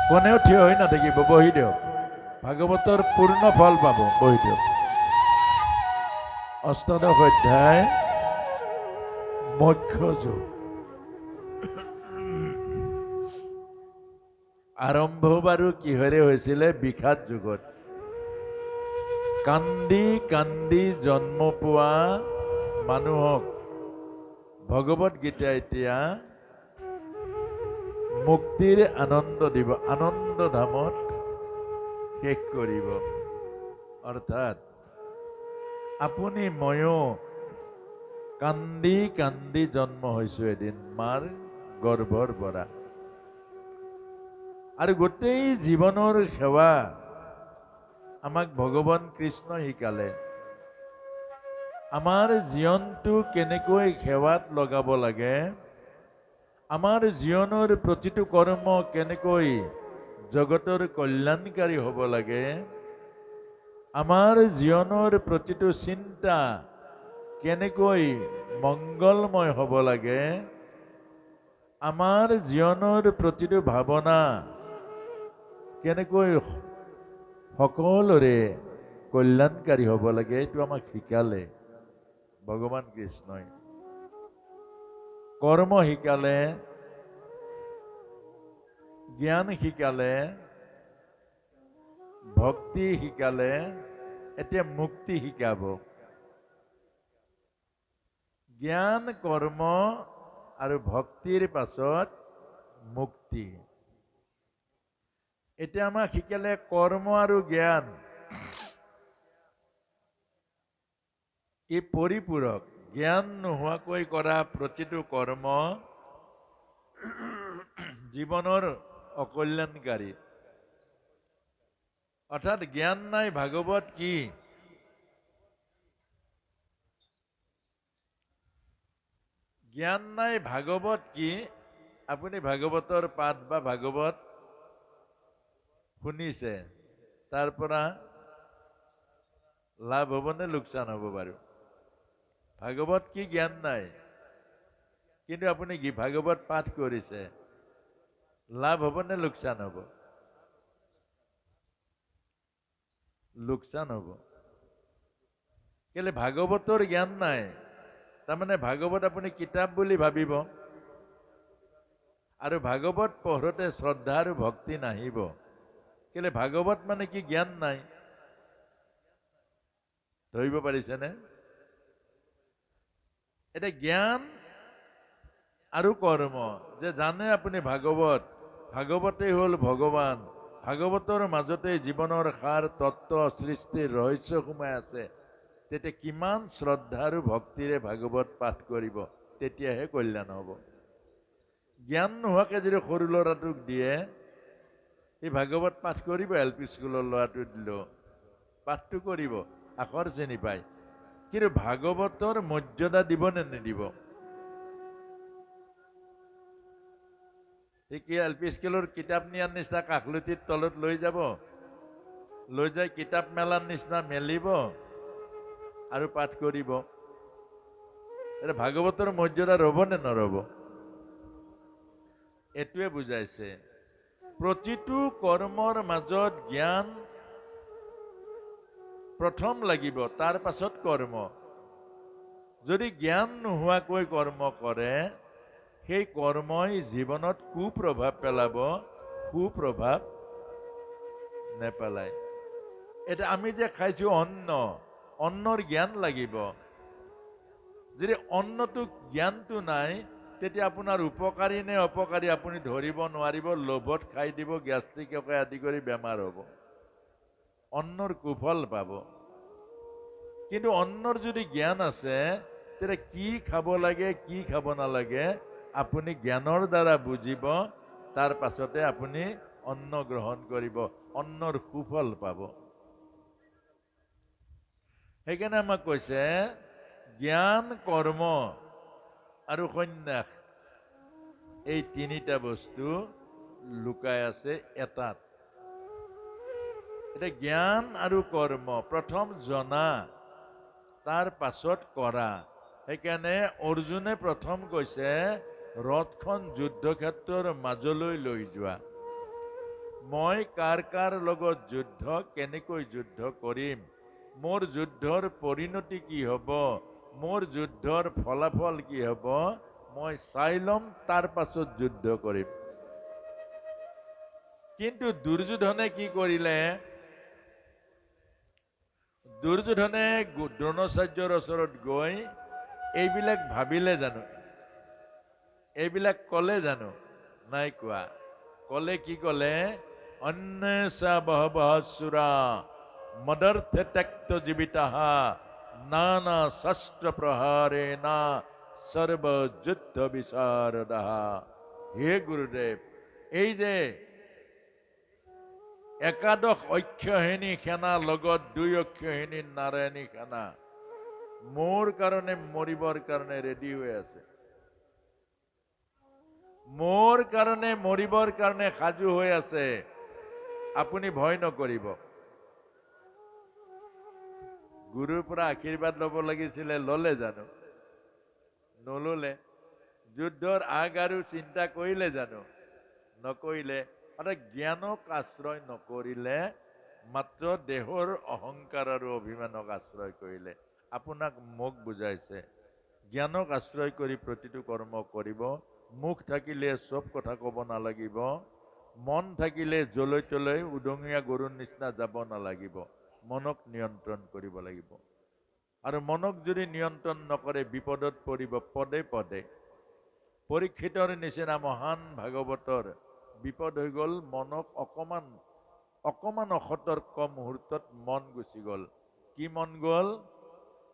কোনেও থিয় হৈ নাথাকিব, বহি দিয়ক। ভাগৱতৰ পূৰ্ণ ফল পাব, বহি দিয়ক। অষ্টাদশ অধ্যায় মুখ্য যোগ। আৰম্ভ বাৰু কিহেৰে হৈছিলে? বিষাদ যুগত কান্দি কান্দি জন্ম পোৱা মানুহক ভগৱত গীতা এতিয়া মুক্তিৰ আনন্দ দিব, আনন্দ ধামত শেষ কৰিব। অৰ্থাৎ আপুনি ময়ো কান্দি কান্দি জন্ম হৈছোঁ এদিন মাৰ গৰ্ভৰ পৰা, আৰু গোটেই জীৱনৰ সেৱা আমাক ভগৱান কৃষ্ণ শিকালে। আমাৰ জীৱনটো কেনেকৈ সেৱাত লগাব লাগে, আমাৰ জীৱনৰ প্ৰতিটো কৰ্ম কেনেকৈ জগতৰ কল্যাণকাৰী হ'ব লাগে, আমাৰ জীৱনৰ প্ৰতিটো চিন্তা কেনেকৈ মংগলময় হ'ব লাগে, আমাৰ জীৱনৰ প্ৰতিটো ভাৱনা কেনেকৈ সকলোৰে কল্যাণকাৰী হ'ব লাগে, এইটো আমাক শিকালে ভগৱান কৃষ্ণই। কৰ্ম শিকালে, জ্ঞান শিকালে, ভক্তি শিকালে, এতিয়া মুক্তি শিকাব। জ্ঞান, কৰ্ম আৰু ভক্তিৰ পাছত মুক্তি। এতিয়া আমাক শিকালে কৰ্ম আৰু জ্ঞান, ই পৰিপূৰক। জ্ঞান নোহোৱাকৈ কৰা প্ৰতিটো কৰ্ম জীৱনৰ অকল্যাণকাৰী। অৰ্থাৎ জ্ঞান নাই ভাগৱত কি? জ্ঞান নাই ভাগৱত কি? আপুনি ভাগৱতৰ পাঠ বা ভাগৱত শুনিছে, তাৰ পৰা লাভ হ'ব নে লোকচান হ'ব বাৰু? ভাগৱত কি জ্ঞান নাই, কিন্তু আপুনি কি ভাগৱত পাঠ কৰিছে, লাভ হ'ব নে লোকচান হ'ব? লোকচান হ'ব। কেলে? ভাগৱতৰ জ্ঞান নাই। তাৰমানে ভাগৱত আপুনি কিতাপ বুলি ভাবিব, আৰু ভাগৱত পঢ়োতে শ্ৰদ্ধা আৰু ভক্তি নাহিব। কেলে? ভাগৱত মানে কি জ্ঞান নাই। ধৰিব পাৰিছেনে? এটা জ্ঞান আৰু কৰ্ম, যে জানে আপুনি ভাগৱত, ভাগৱতেই হ'ল ভগৱান, ভাগৱতৰ মাজতে জীৱনৰ সাৰ তত্ত্ব সৃষ্টিৰ ৰহস্য সোমাই আছে, তেতিয়া কিমান শ্ৰদ্ধা আৰু ভক্তিৰে ভাগৱত পাঠ কৰিব, তেতিয়াহে কল্যাণ হ'ব। জ্ঞান নোহোৱাকৈ যদি সৰু ল'ৰাটোক দিয়ে, সি ভাগৱত পাঠ কৰিব, LP স্কুলৰ ল'ৰাটো দিলেও পাঠটো কৰিব, আখৰ চিনি পায়, কিন্তু ভাগৱতৰ মৰ্যাদা দিব নে নিদিব? সি কি LP স্কুলৰ কিতাপ নিয়াৰ নিচিনা কাষলতিৰ তলত লৈ যাব, লৈ যাই কিতাপ মেলাৰ নিচিনা মেলিব আৰু পাঠ কৰিব? এটা ভাগৱতৰ মৰ্যাদা ৰ'ব নে নৰ'ব? এইটোৱে বুজাইছে প্ৰতিটো কৰ্মৰ মাজত জ্ঞান প্ৰথম লাগিব, তাৰ পাছত কৰ্ম। যদি জ্ঞান নোহোৱাকৈ কৰ্ম কৰে, সেই কৰ্মই জীৱনত কুপ্ৰভাৱ পেলাব, সুপ্ৰভাৱ নেপেলায়। এতিয়া আমি যে খাইছো অন্ন, অন্নৰ জ্ঞান লাগিব। যদি অন্নটো জ্ঞানটো নাই, তেতিয়া আপোনাৰ উপকাৰী নে অপকাৰী আপুনি ধৰিব নোৱাৰিব, লোভত খাই দিব, গেষ্ট্ৰিককে আদি কৰি বেমাৰ হ'ব, অন্নৰ কুফল পাব। কিন্তু অন্নৰ যদি জ্ঞান আছে, তেতিয়া কি খাব লাগে, কি খাব নালাগে আপুনি জ্ঞানৰ দ্বাৰা বুজিব, তাৰ পাছতে আপুনি অন্ন গ্ৰহণ কৰিব, অন্নৰ সুফল পাব। সেইকাৰণে আমাক কৈছে জ্ঞান, কৰ্ম আৰু সন্ন্যাস, এই তিনিটা বস্তু লুকাই আছে এটাত। এতিয়া জ্ঞান আৰু কৰ্ম প্ৰথম জনা, তাৰ পাছত কৰা। সেইকাৰণে অৰ্জুনে প্ৰথম কৈছে ৰথখন যুদ্ধক্ষেত্ৰৰ মাজলৈ লৈ যোৱা। মই কাৰ কাৰ লগত যুদ্ধ কেনেকৈ যুদ্ধ কৰিম, মোৰ যুদ্ধৰ পৰিণতি কি হ'ব, মোৰ যুদ্ধৰ ফলাফল কি হ'ব, মই চাই ল'ম, তাৰ পাছত যুদ্ধ কৰিম। কিন্তু দুৰ্যোধনে কি কৰিলে? দুৰ্যোধনে দ্ৰোণাচাৰ্যৰ ওচৰত গৈ এইবিলাক ভাবিলে জানো? এইবিলাক ক'লে জানো? নাই কোৱা। ক'লে কি ক'লে? অন্যেষা বহবহসুৰা মদৰ্থে ত্যক্ত জীৱিতাঃ নানা শস্ত্ৰ প্ৰহাৰেণা সৰ্বযুদ্ধ বিশাৰদাঃ। হে গুৰুদেৱ, এই যে একাদশ অক্ষৌহিণী সেনা লগত 2 অক্ষৌহিণী নাৰায়ণী সেনা মোৰ কাৰণে মৰিবৰ কাৰণে ৰেডি হৈ আছে, মোৰ কাৰণে মৰিবৰ কাৰণে সাজু হৈ আছে। আপুনি ভয় নকৰিব। গুৰুৰ পৰা আশীৰ্বাদ ল'ব লাগিছিলে, ল'লে জানো? নল'লে। যুদ্ধৰ আগ আৰু চিন্তা কৰিলে জানো? নকৰিলে। অৰ্থাৎ জ্ঞানক আশ্ৰয় নকৰিলে, মাত্ৰ দেহৰ অহংকাৰ আৰু অভিমানক আশ্ৰয় কৰিলে। আপোনাক মোক বুজাইছে, জ্ঞানক আশ্ৰয় কৰি প্ৰতিটো কৰ্ম কৰিব। মুখ থাকিলে চব কথা ক'ব নালাগিব, মন থাকিলে জলৈ তলৈ উদঙীয়া গৰুৰ নিচিনা যাব নালাগিব। মনক নিয়ন্ত্ৰণ কৰিব লাগিব। আৰু মনক যদি নিয়ন্ত্ৰণ নকৰে বিপদত পৰিব পদে পদে। পৰীক্ষিতৰ নিচিনা মহান ভাগৱতৰ বিপদ হৈ গ'ল, মনক অকমান অসতৰ্ক মুহূৰ্তত মন গুচি গ'ল। কি মন গ'ল?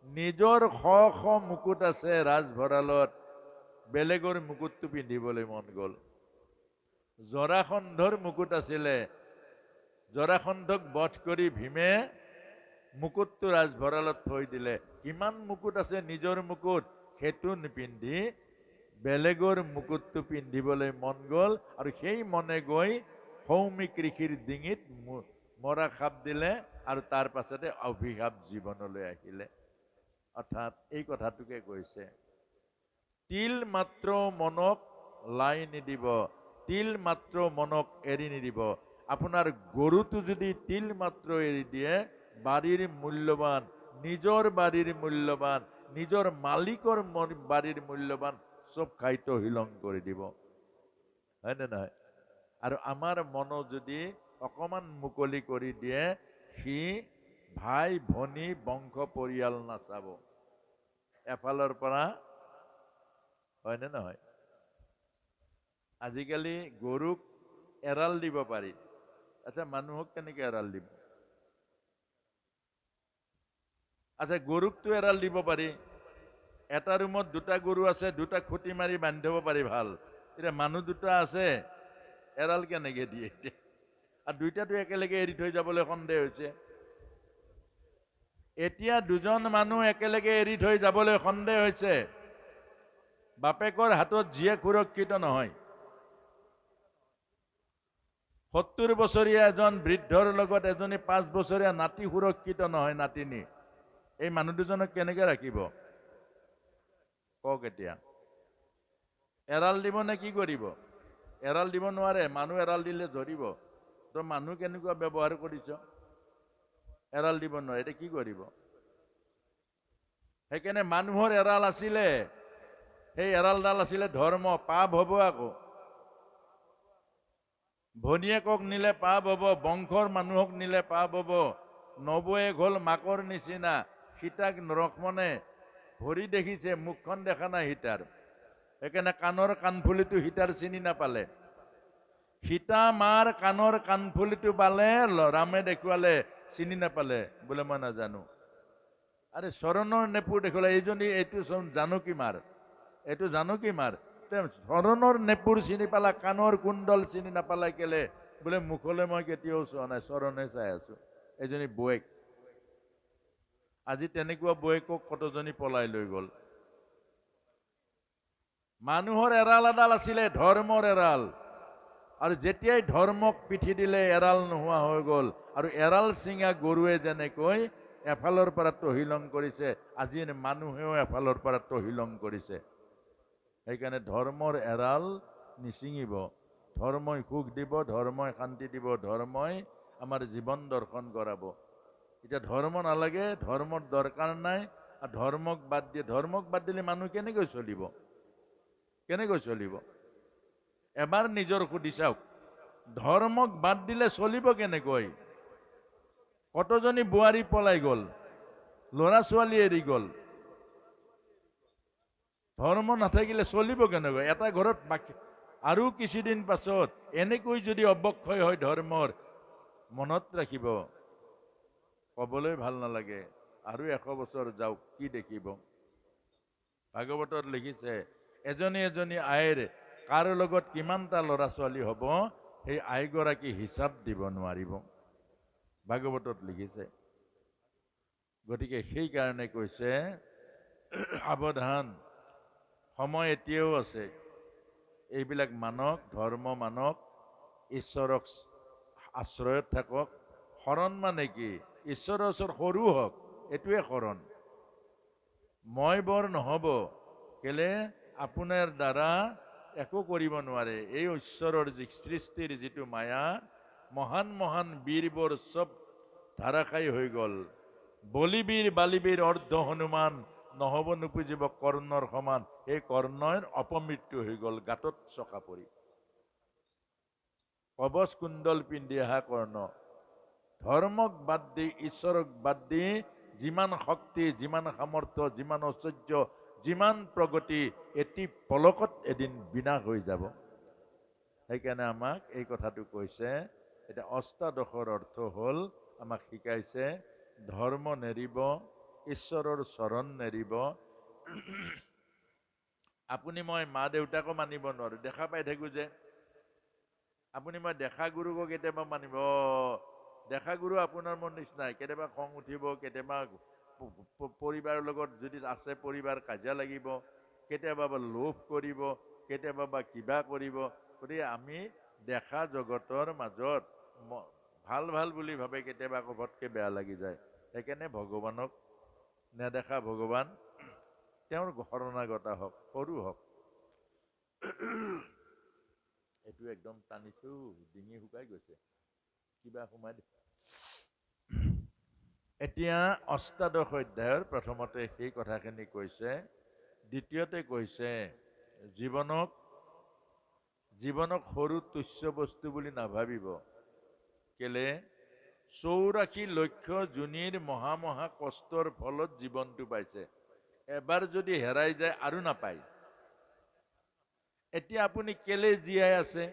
নিজৰ শ শ মুকুট আছে ৰাজভঁৰালত, বেলেগৰ মুকুটটো পিন্ধিবলৈ মন গ'ল। জৰাসন্ধৰ মুকুট আছিলে, জৰাসন্ধক বধ কৰি ভীমে মুকুটটো ৰাজভঁৰালত থৈ দিলে। কিমান মুকুট আছে নিজৰ মুকুট, সেইটো নিপিন্ধি বেলেগৰ মুকুটটো পিন্ধিবলৈ মন গ'ল। আৰু সেই মনে গৈ সৌমিক ঋষিৰ ডিঙিত মৰা সাপ দিলে, আৰু তাৰ পাছতে অভিশাপ জীৱনলৈ আহিলে। অৰ্থাৎ এই কথাটোকে কৈছে, তিল মাত্ৰ মনক লাই নিদিব, তিল মাত্ৰ মনক এৰি নিদিব। আপোনাৰ গৰুটো যদি তিল মাত্ৰ এৰি দিয়ে, বাৰীৰ মূল্যৱান, নিজৰ বাৰীৰ মূল্যৱান, নিজৰ মালিকৰ বাৰীৰ মূল্যৱান চব খাই তহিলং কৰি দিব, হয় নে নহয়? আৰু আমাৰ মনো যদি অকমান মুকলি কৰি দিয়ে, সি ভাই ভনী বংশ পৰিয়াল নাচাব, এফালৰ পৰা, হয় নে নহয়? আজিকালি গৰুক এৰাল দিব পাৰি, আচ্ছা মানুহক কেনেকে এৰাল দিব? আচ্ছা গৰুকটো এৰাল দিব পাৰি, এটা ৰুমত 2টা গৰু আছে, 2টা খুঁটি মাৰি বান্ধি থব পাৰি, ভাল। এতিয়া মানুহ 2টা আছে, এৰাল কেনেকে দিয়ে? আৰু 2টাটো একেলগে এৰি থৈ যাবলৈ সন্দেহ হৈছে। এতিয়া 2জন মানুহ একেলগে এৰি থৈ যাবলৈ সন্দেহ হৈছে। বাপেকৰ হাতত জীয়েক সুৰক্ষিত নহয়। 70 বছৰীয়া এজন বৃদ্ধৰ লগত এজনী 5 বছৰীয়া নাতি সুৰক্ষিত নহয়, নাতিনী। এই মানুহ 2জনক কেনেকে ৰাখিব কওক? এতিয়া এৰাল দিব নে কি কৰিব? এৰাল দিব নোৱাৰে, মানুহ এৰাল দিলে ধৰিব। তো মানুহ কেনেকুৱা ব্যৱহাৰ কৰিছ, এৰাল দিব নোৱাৰে, এতিয়া কি কৰিব? সেইকাৰণে মানুহৰ এৰাল আছিলে, সেই এৰালডাল আছিলে ধৰ্ম। পাপ হ'ব আকৌ, ভনীয়েকক নিলে পাপ হ'ব, বংশৰ মানুহক নিলে পাপ হ'ব। নবৌৱেক হ'ল মাকৰ নিচিনা, সীতাক লক্ষ্মণে ভৰি দেখিছে, মুখখন দেখা নাই সীতাৰ, সেইকাৰণে কাণৰ কাণফুলিটো সীতাৰ চিনি নাপালে। সীতা মাৰ কাণৰ কাণফুলিটো পালে, ৰামে দেখুৱালে, চিনি নাপালে, বোলে মই নাজানো। আৰে চৰণৰ নেপুৰ দেখুৱালে, এইটো জানকী মাৰ, এইটো জানকী মাৰ। চৰণৰ নেপুৰ চিনি পালা, কাণৰ কুণ্ডল চিনি নাপালা কেলে? বোলে মুখলৈ মই কেতিয়াও চোৱা নাই, চৰণে চাই আছো। এজনী বৌৱেক, আজি তেনেকুৱা বৌৱেকক কতজনী পলাই লৈ গ'ল। মানুহৰ এৰাল এডাল আছিলে, ধৰ্মৰ এৰাল। আৰু যেতিয়াই ধৰ্মক পিঠি দিলে, এৰাল নোহোৱা হৈ গ'ল। আৰু এৰাল চিঙা গৰুৱে যেনেকৈ এফালৰ পৰা তহিলং কৰিছে, আজি মানুহেও এফালৰ পৰা তহিলং কৰিছে। সেইকাৰণে ধৰ্মৰ এৰাল নিচিঙিব, ধৰ্মই সুখ দিব, ধৰ্মই শান্তি দিব, ধৰ্মই আমাৰ জীৱন দৰ্শন কৰাব। এতিয়া ধৰ্ম নালাগে, ধৰ্মৰ দৰকাৰ নাই, আৰু ধৰ্মক বাদ দিলে মানুহ কেনেকৈ চলিব? কেনেকৈ চলিব? এবাৰ নিজৰ সুধি চাওক, ধৰ্মক বাদ দিলে চলিব কেনেকৈ? কতজনী বোৱাৰী পলাই গ'ল, ল'ৰা ছোৱালী এৰি গ'ল। ধৰ্ম নাথাকিলে চলিব কেনেকৈ? এটা ঘৰত বাকী আৰু কিছুদিন পাছত এনেকৈ যদি অৱক্ষয় হয় ধৰ্মৰ, মনত ৰাখিব, ক'বলৈ ভাল নালাগে, আৰু 100 বছৰ যাওক, কি দেখিব? ভাগৱতত লিখিছে, এজনী আইৰ কাৰ লগত কিমানটা ল'ৰা ছোৱালী হ'ব, সেই আইগৰাকী হিচাপ দিব নোৱাৰিব। ভাগৱতত লিখিছে। গতিকে সেইকাৰণে কৈছে সাৱধান, সময় এতিয়াও আছে। এইবিলাক মানক, ধৰ্ম মানক, ঈশ্বৰক আশ্ৰয়ত থাকক। শৰণ মানে কি? ঈশ্বৰৰ ওচৰত সৰু হওক, এইটোৱে শৰণ। মই বৰ নহ'ব, কেলে আপোনাৰ দ্বাৰা একো কৰিব নোৱাৰে। এই ঈশ্বৰৰ সৃষ্টিৰ যিটো মায়া, মহান মহান বীৰবোৰ চব ধাৰাশায়ী হৈ গ'ল। বলিবীৰ বালিবীৰ অৰ্ধ হনুমান, নহ'ব নুপুজিব কৰ্ণৰ সমান। এই কৰ্ণৰ অপমৃত্যু হৈ গ'ল গাঁতত চকা পৰি। কবচ কুণ্ডল পিন্ধি অহা কৰ্ণ। ধৰ্মক বাদ দি, ঈশ্বৰক বাদ দি যিমান শক্তি, যিমান সামৰ্থ্য, যিমান ঐশ্বৰ্য, যিমান প্ৰগতি, এটি পলকত এদিন বিনাশ হৈ যাব। সেইকাৰণে আমাক এই কথাটো কৈছে। এতিয়া অষ্টাদশৰ অৰ্থ হ'ল, আমাক শিকাইছে ধৰ্ম নেৰিব, ঈশ্বৰৰ চৰণ নেৰিব। আপুনি মই মা দেউতাকো মানিব নোৱাৰো, দেখা পাই থাকো যে। আপুনি মই দেখা গুৰুকো কেতিয়াবা মানিব, দেখা গুৰু আপোনাৰ মোৰ নিচিনাই। কেতিয়াবা খং উঠিব, কেতিয়াবা পৰিবাৰৰ লগত যদি আছে পৰিবাৰ কাজিয়া লাগিব, কেতিয়াবা বা লোভ কৰিব, কেতিয়াবা বা কিবা কৰিব। গতিকে আমি দেখা জগতৰ মাজত ভাল ভাল বুলি ভাবে, কেতিয়াবা আকৌ ভটকে বেয়া লাগি যায়। সেইকাৰণে ভগৱানক নেদেখা ভগৱান, তেওঁৰ শৰণাগতা হওক, সৰু হওক। এইটো একদম টানিছো, ডিঙি শুকাই গৈছে, কিবা সোমাই দি। এতিয়া অষ্টাদশ অধ্যায়ৰ প্ৰথমতে সেই কথাখিনি কৈছে। দ্বিতীয়তে কৈছে জীৱনক সৰু তুচ্ছ বস্তু বুলি নাভাবিব। কেলে 84 লক্ষ জুনিৰ মহা মহা কষ্টৰ ফলত জীৱনটো পাইছে। এবাৰ যদি হেৰাই যায় আৰু নাপায়। এতিয়া আপুনি কেলে জীয়াই আছে?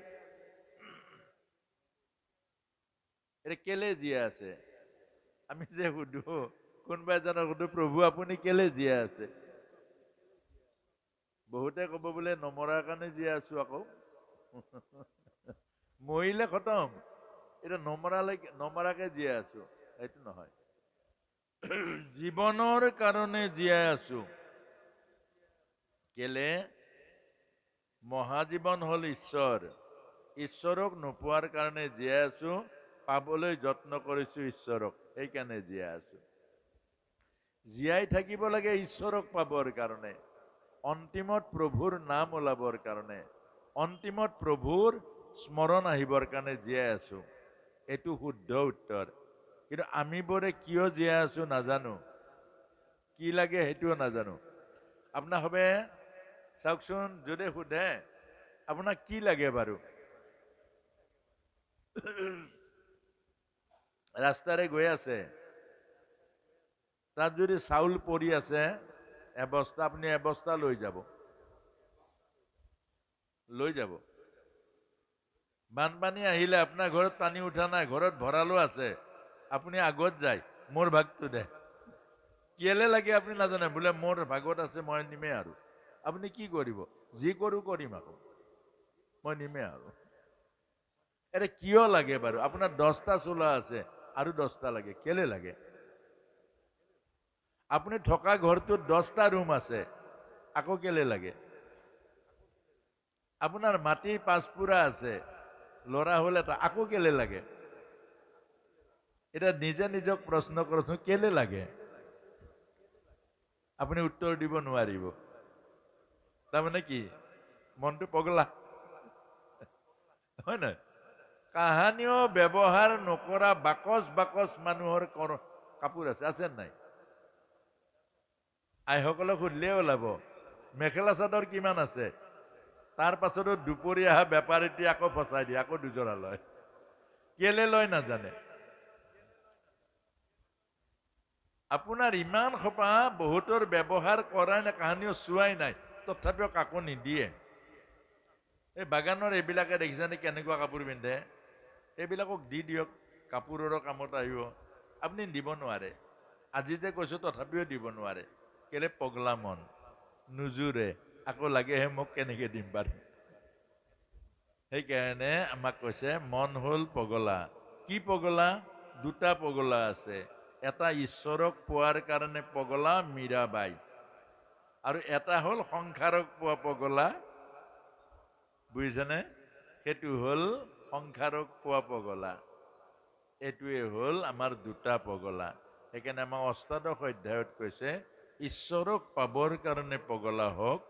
কেলে জীয়াই আছে? আমি যে সুধো, কোনোবা এজনক সুধো, প্ৰভু আপুনি কেলে জীয়াই আছে? বহুতে ক'ব বোলে নমৰাৰ কাৰণে জীয়াই আছো। আকৌ মৰিলে খতম, এতিয়া নমৰাকে জীয়াই আছো, সেইটো নহয়। জীৱনৰ কাৰণে জীয়াই আছো। কেলে মহাজীৱন হ'ল ঈশ্বৰ। ঈশ্বৰক নোপোৱাৰ কাৰণে জীয়াই আছো, পাবলৈ যত্ন কৰিছো ঈশ্বৰক, সেইকাৰণে জীয়াই আছো। জীয়াই থাকিব লাগে ঈশ্বৰক পাবৰ কাৰণে, অন্তিমত প্ৰভুৰ নাম ওলাবৰ কাৰণে, অন্তিমত প্ৰভুৰ স্মৰণ আহিবৰ কাৰণে জীয়াই আছো। এইটো শুদ্ধ উত্তৰ। কিন্তু আমি বোৰে কিয় জীয়াই আছো নাজানো, কি লাগে সেইটোও নাজানো। আপোনাক হবে চাওকচোন, যদি সোধে আপোনাক কি লাগে বাৰু, ৰাস্তাৰে গৈ আছে, তাত যদি চাউল পৰি আছে এবস্তা, আপুনি এবস্তা লৈ যাব। বানপানী আহিলে আপোনাৰ ঘৰত পানী উঠা নাই, ঘৰত ভঁৰালো আছে, আপুনি আগত যায়, মোৰ ভাগটো দে। কেলে লাগে আপুনি নাজানে, বোলে মোৰ ভাগত আছে মই নিমে আৰু। আপুনি কি কৰিব? যি কৰো কৰিম, আকৌ মই নিমে আৰু। এটা কিয় লাগে বাৰু? আপোনাৰ 10টা চোলা আছে, আৰু 10টা লাগে, কেলে লাগে? আপুনি থকা ঘৰটোত 10টা ৰুম আছে, আকৌ কেলে লাগে? আপোনাৰ মাটি 5 পুৰা আছে, ল'ৰা হল এটা, আকৌ কেলে লাগে? এটা নিজে নিজক প্ৰশ্ন কৰচোন, কেলে লাগে? আপুনি উত্তৰ দিব নোৱাৰিব। তাৰমানে কি? মনটো পগলা। হয় নহয়? কাহানিও ব্যৱহাৰ নকৰা বাকচ বাকচ মানুহৰ কাপোৰ আছে নাই? আইসকলক সুধিলে ওলাব মেখেলা চাদৰ কিমান আছে। তাৰ পাছতো দুপৰীয়া অহা বেপাৰীটি আকৌ ফচাই দিয়ে, আকৌ দুজোৰা লয়। কেলে লয় নাজানে। আপোনাৰ ইমান সোপা বহুতৰ ব্যৱহাৰ কৰাই নাই, কাহানিও চোৱাই নাই, তথাপিও কাকো নিদিয়ে। এই বাগানৰ এইবিলাকে দেখিছেনে কেনেকুৱা কাপোৰ পিন্ধে? এইবিলাকক দি দিয়ক, কাপোৰৰো কামত আহিব। আপুনি দিব নোৱাৰে। আজি যে কৈছো তথাপিও দিব নোৱাৰে। কেলে? পগলা মন, নুজুৰে, আকৌ লাগেহে মোক কেনেকে দিম বাৰু। সেইকাৰণে আমাক কৈছে মন হ'ল পগলা। কি পগলা? দুটা পগলা আছে। এটা ঈশ্বৰক পোৱাৰ কাৰণে পগলা মীৰাবাই, আৰু এটা হ'ল সংসাৰক পোৱা পগলা। বুজিছেনে? সেইটো হ'ল সংসাৰক পোৱা পগলা। এইটোৱে হ'ল আমাৰ দুটা পগলা। সেইকাৰণে আমাৰ অষ্টাদশ অধ্যায়ত কৈছে ঈশ্বৰক পাবৰ কাৰণে পগলা হওক,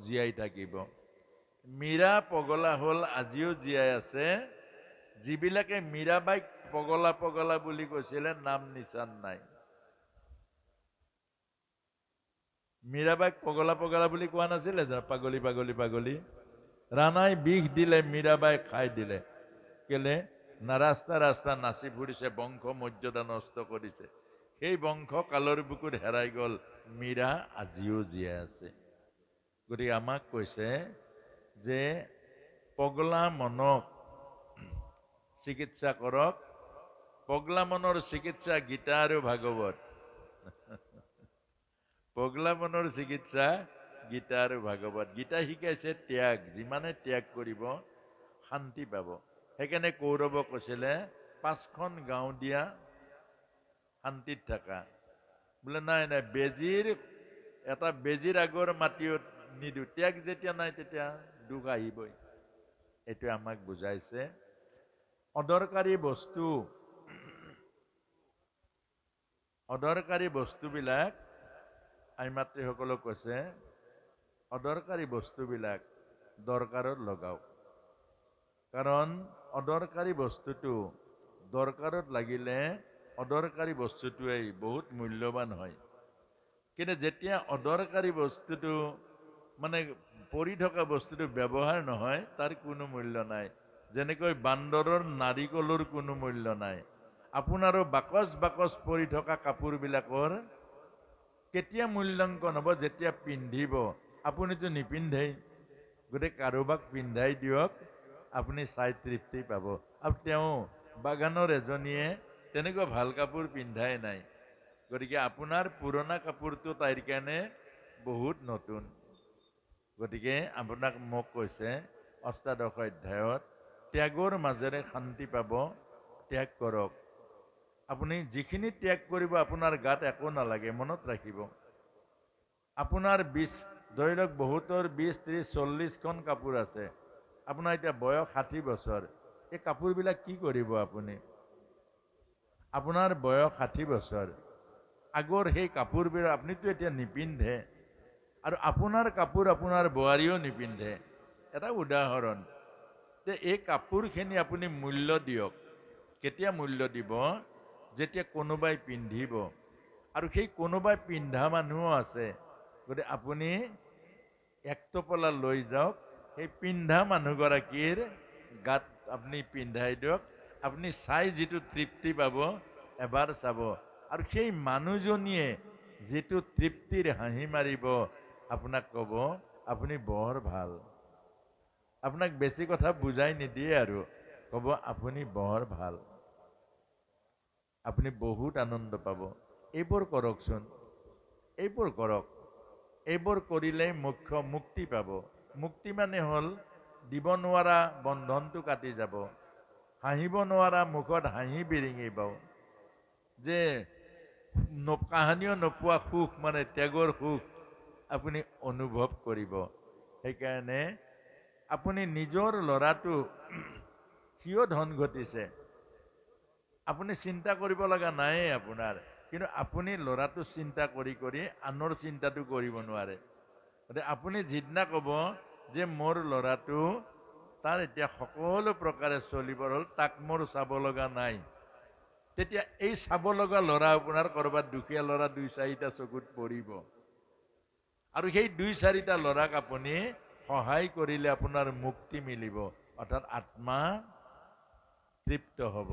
জীয়াই থাকিব। মীৰা পগলা হ'ল, আজিও জীয়াই আছে। যিবিলাকে মীৰাবাইক পগলা পগলা বুলি কৈছিলে নাম নিচান নাই। মীৰাবাইক পগলা পগলা বুলি কোৱা নাছিলে জানো? পাগলী পাগলী পাগলী। ৰাণাই বিষ দিলে, মীৰাবাই খাই দিলে। কেলে? না ৰাস্তা ৰাস্তা নাচি ফুৰিছে, বংশ মৰ্যাদা নষ্ট কৰিছে। সেই বংশ কালৰ বুকুত হেৰাই গ'ল। মীৰা আজিও জীয়াই আছে। গতিকে আমাক কৈছে যে পগলা মনক চিকিৎসা কৰক। পগলা মনৰ চিকিৎসা গীতা আৰু ভাগৱত। পগলা মনৰ চিকিৎসা গীতা আৰু ভাগৱত। গীতা শিকাইছে ত্যাগ, যিমানে ত্যাগ কৰিব শান্তি পাব। সেইকাৰণে কৌৰৱক কৈছিলে 5খন গাঁও দিয়া, শান্তিত থাকা। বোলে নাই নাই, বেজীৰ আগৰ মাটিও নিদিওঁ। ত্যাগ যেতিয়া নাই তেতিয়া দুখ আহিবই। এইটো আমাক বুজাইছে। অদৰকাৰী বস্তুবিলাক আই মাতৃসকলক কৈছে অদৰকাৰী বস্তুবিলাক দৰকাৰত লগাওক। কাৰণ অদৰকাৰী বস্তুটো দৰকাৰত লাগিলে অদৰকাৰী বস্তুটোৱেই বহুত মূল্যৱান হয়। কিন্তু যেতিয়া অদৰকাৰী বস্তুটো মানে পৰি থকা বস্তুটো ব্যৱহাৰ নহয়, তাৰ কোনো মূল্য নাই। যেনেকৈ বান্দৰৰ নাৰিকলৰ কোনো মূল্য নাই। আপোনাৰো বাকচ বাকচ পৰি থকা কাপোৰবিলাকৰ কেতিয়া মূল্যাংকন হ'ব? যেতিয়া পিন্ধিব। আপুনিতো নিপিন্ধেই। গতিকে কাৰোবাক পিন্ধাই দিয়ক, আপুনি চাই তৃপ্তি পাব। আৰু তেওঁ বাগানৰ এজনীয়ে তেনেকুৱা ভাল কাপোৰ পিন্ধাই নাই। গতিকে আপোনাৰ পুৰণা কাপোৰটো তাইৰ কাৰণে বহুত নতুন। গতিকে আপোনাক মোক কৈছে অষ্টাদশ অধ্যায়ত ত্যাগৰ মাজেৰে শান্তি পাব, ত্যাগ কৰক। আপুনি যিখিনি ত্যাগ কৰিব আপোনাৰ গাত একো নালাগে, মনত ৰাখিব। আপোনাৰ ধৰি লওক বহুতৰ 20-30-40খন কাপোৰ আছে। আপোনাৰ এতিয়া বয়স 60 বছৰ। এই কাপোৰবিলাক কি কৰিব আপুনি? আপোনাৰ বয়স 60 বছৰ। আগৰ সেই কাপোৰবিলাক আপুনিতো এতিয়া নিপিন্ধে, আৰু আপোনাৰ কাপোৰ আপোনাৰ বোৱাৰীও নিপিন্ধে। এটা উদাহৰণ। এই কাপোৰখিনি আপুনি মূল্য দিয়ক। কেতিয়া মূল্য দিব? যেতিয়া কোনোবাই পিন্ধিব, আৰু সেই কোনোবাই পিন্ধা মানুহো আছে। গতিকে আপুনি এক টোপোলা লৈ যাওক, সেই পিন্ধা মানুহগৰাকীৰ গাত আপুনি পিন্ধাই দিয়ক। আপুনি চাই যিটো তৃপ্তি পাব এবাৰ চাব। আৰু সেই মানুহজনীয়ে যিটো তৃপ্তিৰ হাঁহি মাৰিব, আপোনাক ক'ব আপুনি বৰ ভাল। আপোনাক বেছি কথা বুজাই নিদিয়ে আৰু ক'ব আপুনি বৰ ভাল। আপুনি বহুত আনন্দ পাব। এইবোৰ কৰকচোন, এইবোৰ কৰক। এইবোৰ কৰিলে মুক্তি পাব। মুক্তি মানে হ'ল দিব নোৱাৰা বন্ধনটো কাটি যাব। হাঁহিব নোৱাৰা মুখত হাঁহি বিৰিঙিব। যে কাহানিও নোপোৱা সুখ, মানে ত্যাগৰ সুখ আপুনি অনুভৱ কৰিব। সেইকাৰণে আপুনি নিজৰ ল'ৰাটো সিও ধন ঘটিছে, আপুনি চিন্তা কৰিব লগা নাই আপোনাৰ। কিন্তু আপুনি ল'ৰাটো চিন্তা কৰি কৰি আনৰ চিন্তাটো কৰিব নোৱাৰে। গতিকে আপুনি যিদিনা ক'ব যে মোৰ ল'ৰাটো তাৰ এতিয়া সকলো প্ৰকাৰে চলিবৰ হ'ল, তাক মোৰ চাব লগা নাই। তেতিয়া এই চাব লগা ল'ৰা আপোনাৰ ক'ৰবাত দুখীয়া ল'ৰা 2-4টা চকুত পৰিব, আৰু সেই 2-4টা ল'ৰাক আপুনি সহায় কৰিলে আপোনাৰ মুক্তি মিলিব, অৰ্থাৎ আত্মা তৃপ্ত হ'ব।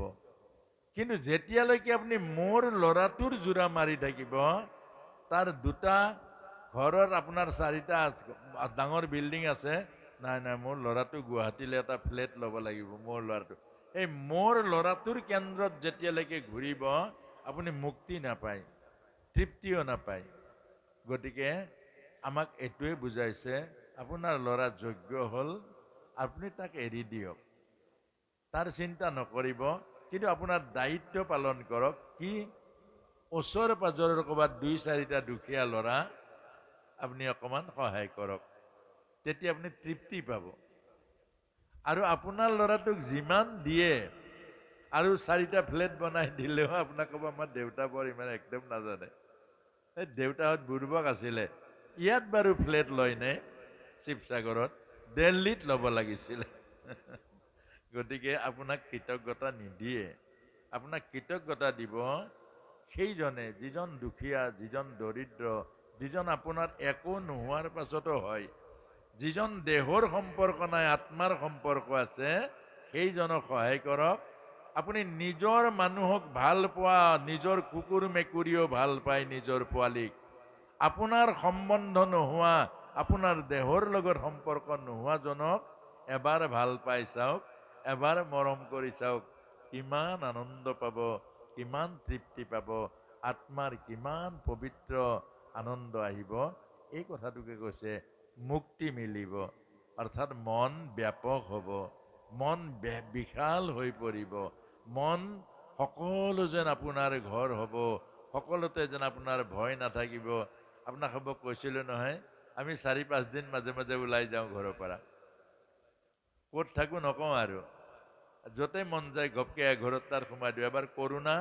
কিন্তু যেতিয়ালৈকে আপুনি মোৰ ল'ৰাটোৰ জোৰা মাৰি থাকিব, তাৰ দুটা ঘৰৰ আপোনাৰ 4টা ডাঙৰ বিল্ডিং আছে, নাই নাই মোৰ ল'ৰাটো গুৱাহাটীলৈ এটা ফ্লেট ল'ব লাগিব, মোৰ ল'ৰাটো, এই মোৰ ল'ৰাটোৰ কেন্দ্ৰত যেতিয়ালৈকে ঘূৰিব আপুনি মুক্তি নাপায়, তৃপ্তিও নাপায়। গতিকে আমাক এইটোৱে বুজাইছে, আপোনাৰ ল'ৰা যোগ্য হ'ল, আপুনি তাক এৰি দিয়ক, তাৰ চিন্তা নকৰিব, কিন্তু আপোনাৰ দায়িত্ব পালন কৰক। কি? ওচৰ পাজৰৰ ক'ৰবাত 2-4টা দুখীয়া ল'ৰা আপুনি অকণমান সহায় কৰক, তেতিয়া আপুনি তৃপ্তি পাব। আৰু আপোনাৰ ল'ৰাটোক যিমান দিয়ে, আৰু 4টা ফ্লেট বনাই দিলেও আপোনাক ক'ব আমাৰ দেউতা বৰ ইমান একদম নাজানে, এই দেউতাহঁত বুৰ্বক আছিলে, ইয়াত বাৰু ফ্লেট লয়নে? শিৱসাগৰত দিল্লীত ল'ব লাগিছিলে। গতিকে আপোনাক কৃতজ্ঞতা নিদিয়ে, আপোনাক কৃতজ্ঞতা দিব সেইজনে যিজন দুখীয়া, যিজন দৰিদ্ৰ, যিজন আপোনাৰ একো নোহোৱাৰ পাছতো হয়, যিজন দেহৰ সম্পৰ্ক নাই আত্মাৰ সম্পৰ্ক আছে, সেইজনক সহায় কৰক। আপুনি নিজৰ মানুহক ভাল পোৱা, নিজৰ কুকুৰ মেকুৰীও ভাল পায় নিজৰ পোৱালীক, আপোনাৰ সম্বন্ধ নোহোৱা, আপোনাৰ দেহৰ লগত সম্পৰ্ক নোহোৱাজনক এবাৰ ভাল পাই চাওক, এবাৰ মৰম কৰি চাওক, কিমান আনন্দ পাব, কিমান তৃপ্তি পাব, আত্মাৰ কিমান পবিত্ৰ আনন্দ আহিব। এই কথাটোকে কৈছে মুক্তি মিলিব, অৰ্থাৎ মন ব্যাপক হ'ব, মন বিশাল হৈ পৰিব, মন সকলো যেন আপোনাৰ ঘৰ হ'ব, সকলোতে যেন আপোনাৰ ভয় নাথাকিব। আপোনাক হ'ব কৈছিলোঁ নহয়, আমি 4-5 দিন মাজে মাজে ওলাই যাওঁ ঘৰৰ পৰা, ক'ত থাকোঁ নকওঁ আৰু, য'তে মন যায় ঘপকে এঘৰত তাৰ সোমাই দিওঁ। এবাৰ কৰোণা,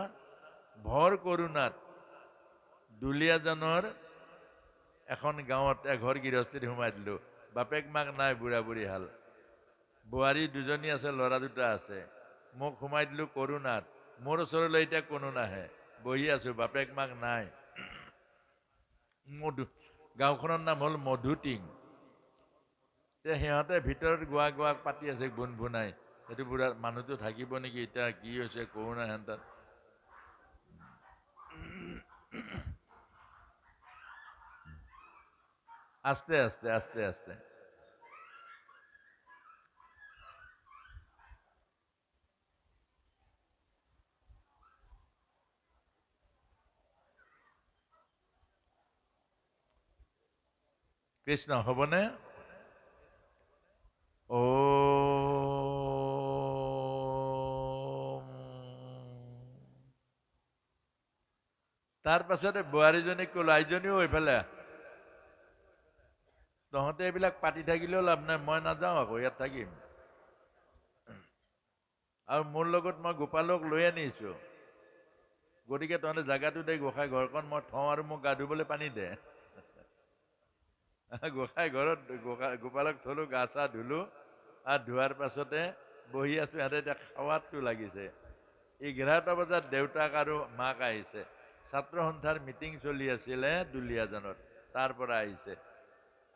ভৰ কৰোণাত দুলীয়াজানৰ এখন গাঁৱত এঘৰ গৃহস্থীত সোমাই দিলোঁ, বাপেক মাক নাই, বুঢ়া বুঢ়ী হাল, বোৱাৰী 2জনী আছে, ল'ৰা 2টা আছে, মোক সোমাই দিলোঁ কৰোণাত। মোৰ ওচৰলৈ এতিয়া কোনো নাহে, বহি আছোঁ, বাপেক মাক নাই। গাঁওখনৰ নাম হ'ল মধুটিং। সিহঁতে ভিতৰত গোৱা গোৱা পাতি আছে গুণগুণাই, সেইটো বুঢ়া মানুহটো থাকিব নেকি এতিয়া, কি হৈছে কৰোণা সিহঁতৰ। আস্তে আস্তে আস্তে আস্তে কৃষ্ণ হ'বনে? ও তাৰ পাছতে বোৱাৰীজনীক ক'লো, আইজনীও এইফালে, তহঁতে এইবিলাক পাতি থাকিলেও লাভ নাই, মই নাযাওঁ, আকৌ ইয়াত থাকিম। আৰু মোৰ লগত মই গোপালক লৈ আনিছোঁ, গতিকে তহঁতে জেগাটো দে, গোসাঁই ঘৰখন মই থওঁ, আৰু মোক গা ধুবলৈ পানী দে। গোসাঁই ঘৰত গোপালক থলোঁ, গা চা ধুলোঁ, আৰু ধোৱাৰ পাছতে বহি আছোঁ। সিহঁতে এতিয়া খাৱাতটো লাগিছে। 11টা বজাত দেউতাক আৰু মাক আহিছে, ছাত্ৰ সন্থাৰ মিটিং চলি আছিলে দুলীয়াজানত, তাৰ পৰা আহিছে,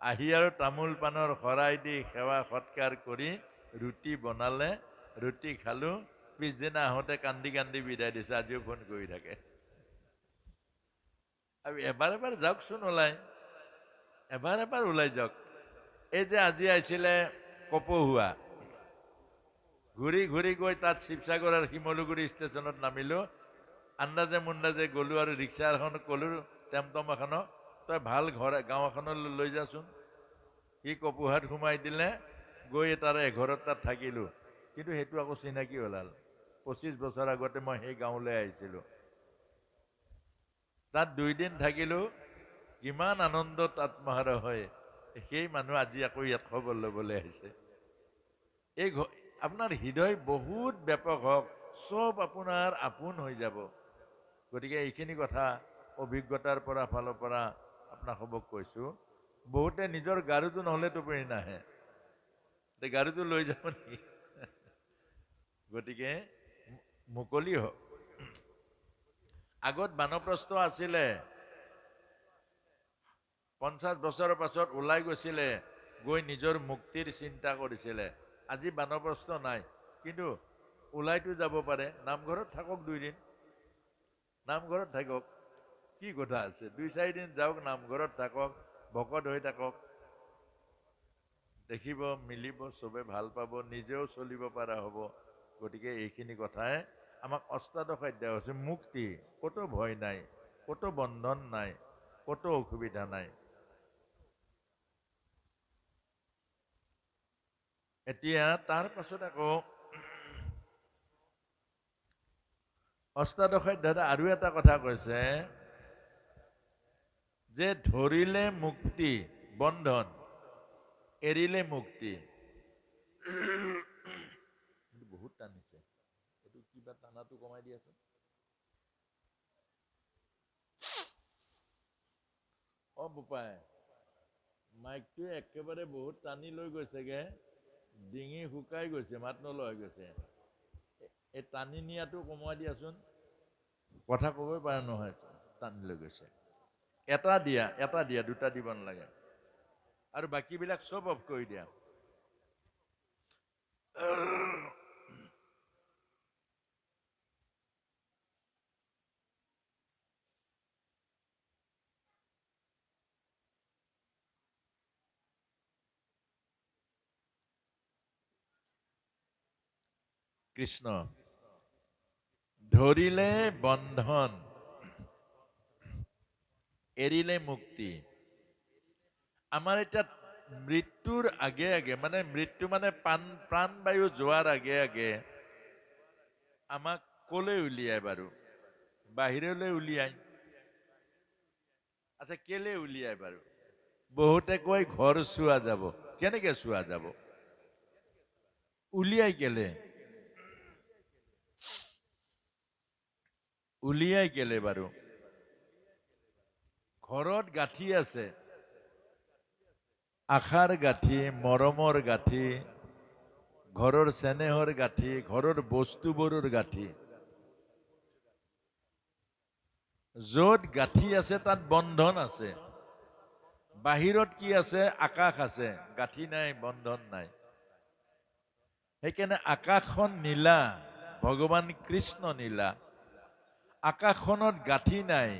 আহি আৰু তামোল পাণৰ শৰাই দি সেৱা সৎকাৰ কৰি ৰুটি বনালে, ৰুটি খালোঁ, পিছদিনা আহোঁতে কান্দি কান্দি বিদায় দিছে, আজিও ফোন কৰি থাকে। আৰু এবাৰ এবাৰ যাওকচোন ওলাই, এবাৰ এবাৰ ওলাই যাওক। এই যে আজি আহিছিলে কপহুৱা, ঘূৰি ঘূৰি গৈ তাত শিৱসাগৰৰ শিমলুগুৰি ষ্টেচনত নামিলোঁ, আন্দাজে মুন্দাজে গ'লোঁ, আৰু ৰিক্সা এখন ক'লোঁ টমটম এখনক, তই ভাল গাঁও এখনলৈ লৈ যাচোন। সি কপোহাত সোমাই দিলে, গৈ তাৰে এঘৰত তাত থাকিলোঁ। কিন্তু সেইটো আকৌ চিনাকি ওলাল, 25 বছৰ আগতে মই সেই গাঁৱলৈ আহিছিলোঁ, তাত 2 দিন থাকিলোঁ, কিমান আনন্দত আত্মহাৰা হয়। সেই মানুহ আজি আকৌ ইয়াত খবৰ ল'বলৈ আহিছে। এই আপোনাৰ হৃদয় বহুত ব্যাপক হওক, চব আপোনাৰ আপোন হৈ যাব। গতিকে এইখিনি কথা অভিজ্ঞতাৰ ফালৰ পৰা আপোনাক কৈছোঁ। বহুতে নিজৰ গাৰুটো নহ'লে টোপনি নাহে, গাড়ীটো লৈ যাব নেকি? গতিকে মুকলি হওক। আগত বানপ্ৰস্থ আছিলে, 50 বছৰৰ পাছত ওলাই গৈছিলে, গৈ নিজৰ মুক্তিৰ চিন্তা কৰিছিলে। আজি বানপ্ৰস্থ নাই, কিন্তু ওলাইতো যাব পাৰে। নামঘৰত থাকক 2 দিন, নামঘৰত থাকক, কি কথা আছে? 2-4 দিন যাওক, নামঘৰত থাকক, ভকত হৈ থাকক, দেখিব মিলিব, চবে ভাল পাব, নিজেও চলিব পৰা হ'ব। গতিকে এইখিনি কথাই আমাক অষ্টাদশ অধ্যায় হৈছে মুক্তি। ক'তো ভয় নাই, ক'তো বন্ধন নাই, ক'তো অসুবিধা নাই। এতিয়া তাৰ পাছত আকৌ অষ্টাদশ অধ্যায়ত আৰু এটা কথা কৈছে যে ধৰিলে মুক্তি বন্ধন, এৰিলে মুক্তি। বহুত টানিছে, এইটো কিবা টানাটো কমাই দিয়াচোন। বোপাই, মাইকটো একেবাৰে বহুত টানি লৈ গৈছেগে, ডিঙি শুকাই গৈছে, মাত নলগা হৈ গৈছে। এই টানি নিয়াটো কমাই দিয়াচোন, কথা ক'বই পাৰে নহয়, টানি লৈ গৈছে। এটা দিয়া, 2টা দিব নালাগে। আৰু বাকীবিলাক চব অফ কৰি দিয়া। কৃষ্ণ, ধৰিলে বন্ধন, এৰিলে মুক্তি। আমাৰ এতিয়া মৃত্যুৰ আগে আগে, মানে মৃত্যু মানে প্ৰাণবায়ু যোৱাৰ আগে আগে আমাক কলৈ উলিয়াই বাৰু? বাহিৰলৈ উলিয়াই। আচ্ছা, কেলে উলিয়াই বাৰু? বহুতে কয় ঘৰ চোৱা যাব। কেনেকে চোৱা যাব? উলিয়াই কেলে? উলিয়াই কেলে বাৰু? ঘৰত গাঁঠি আছে, আশাৰ গাঁঠি, মৰমৰ গাঁঠি, ঘৰৰ চেনেহৰ গাঁঠি, ঘৰৰ বস্তুবোৰৰ গাঁঠি। য'ত গাঁঠি আছে তাত বন্ধন আছে। বাহিৰত কি আছে? আকাশ আছে, গাঁঠি নাই, বন্ধন নাই। সেইকাৰণে আকাশখন নীলা, ভগৱান কৃষ্ণ নীলা। আকাশখনত গাঁঠি নাই,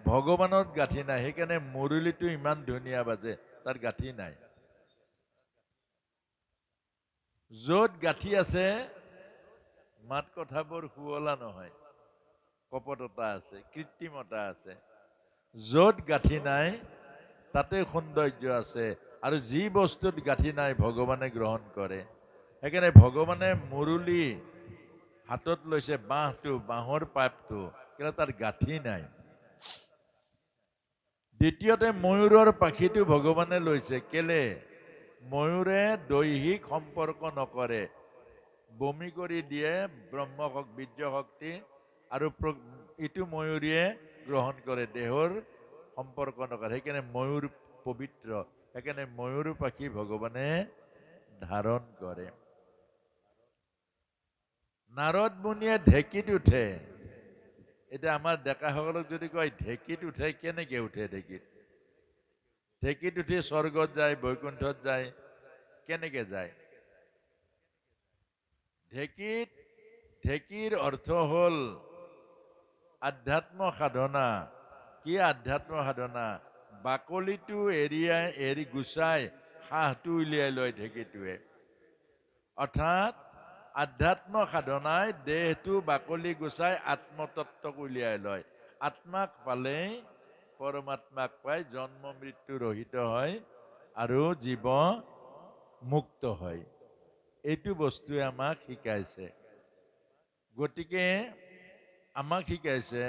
ভগৱানত গাঁঠি নাই। সেইকাৰণে মুৰলীটো ইমান ধুনীয়া বাজে, তাত গাঁঠি নাই। য'ত গাঁঠি আছে মাত কথাবোৰ শুৱলা নহয়, কপটতা আছে, কৃত্ৰিমতা আছে। য'ত গাঁঠি নাই তাতে সৌন্দৰ্য আছে। আৰু যি বস্তুত গাঁঠি নাই ভগৱানে গ্ৰহণ কৰে। সেইকাৰণে ভগৱানে মুৰলী হাতত লৈছে, বাঁহটো, বাঁহৰ পাইপটো, কিন্তু তাৰ গাঁঠি নাই। দ্বিতীয়তে ময়ূৰৰ পাখিটো ভগৱানে লৈছে, কেলে? ময়ূৰে দৈহিক সম্পৰ্ক নকৰে, বমি কৰি দিয়ে, বীৰ্য শক্তি, আৰু ইটো ময়ূৰীয়ে গ্ৰহণ কৰে, দেহৰ সম্পৰ্ক নকৰে। সেইকাৰণে ময়ূৰ পবিত্ৰ, সেইকাৰণে ময়ূৰ পাখি ভগৱানে ধাৰণ কৰে। নাৰদ মুনিয়ে ঢেঁকীত উঠে। এতিয়া আমাৰ ডেকাসকলক যদি কয় ঢেঁকীত উঠে, কেনেকে উঠে? ঢেঁকীত উঠি স্বৰ্গত যায়, বৈকুণ্ঠত যায়, কেনেকে যায়? ঢেঁকীৰ অৰ্থ হ'ল আধ্যাত্ম সাধনা। কি আধ্যাত্ম সাধনা? বাকলিটো এৰি গুচাই হাঁহটো উলিয়াই লয় ঢেঁকীটোৱে। অৰ্থাৎ আধ্যাত্ম সাধনাই দেহটো বাকলি গুচাই আত্মতত্ত্বক উলিয়াই লয়। আত্মাক পালেই পৰমাত্মাক পাই জন্ম মৃত্যু ৰহিত হয় আৰু জীৱ মুক্ত হয়। এইটো বস্তুৱে আমাক শিকাইছে। গতিকে আমাক শিকাইছে